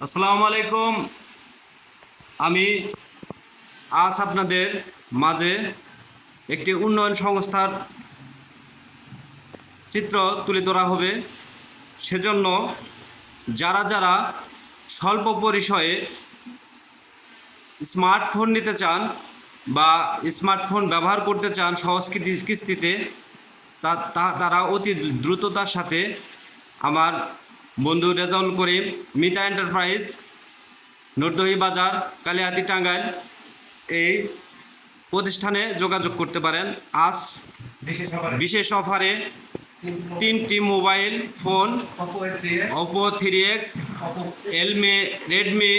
আসসালামু আলাইকুম। আমি আজ আপনাদের মাঝে একটি উন্নয়ন সংস্থার চিত্র তুলে ধরা হবে। সেজন্য যারা যারা স্বল্প পরিসরে স্মার্টফোন নিতে চান বা স্মার্টফোন ব্যবহার করতে চান সহজ কিস্তিতে, তারা অতি দ্রুততার সাথে আমার বন্ধু রেজাউল করিম, মিতা এন্টারপ্রাইজ, নরদহি বাজার, কালিহাতী, টাঙ্গাইল এই প্রতিষ্ঠানে যোগাযোগ করতে পারেন। আজ বিশেষ অফারে 3টি mobile phone Oppo 3X, Redmi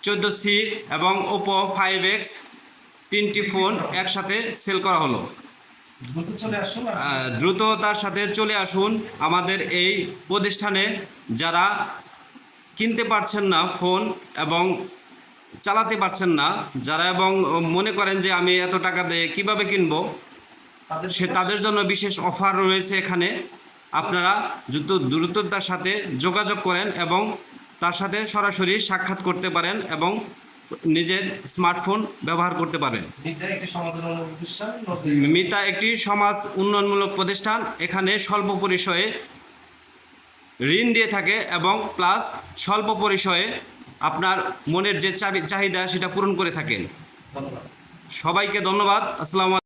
14C এবং ওপো 5X 3টি ফোন একসাথে সেল করা হলো। দ্রুততার সাথে চলে আসুন আমাদের এই প্রতিষ্ঠানে। যারা কিনতে পারছেন না ফোন এবং চালাতে পারছেন না, যারা এবং মনে করেন যে আমি এত টাকা দিয়ে কীভাবে কিনবো, তাদের জন্য বিশেষ অফার রয়েছে এখানে। আপনারা দ্রুততার সাথে যোগাযোগ করেন এবং তার সাথে সরাসরি সাক্ষাৎ করতে পারেন এবং নিজের স্মার্টফোন ব্যবহার করতে পারেন। মিতা একটি সমাজ উন্নয়নমূলক প্রতিষ্ঠান। এখানে স্বল্প পরিসরে ঋণ দিয়ে থাকে এবং প্লাস স্বল্প পরিসরে আপনার মনের যে চাহিদা সেটা পূরণ করে থাকেন। সবাইকে ধন্যবাদ। আসসালামু আলাইকুম।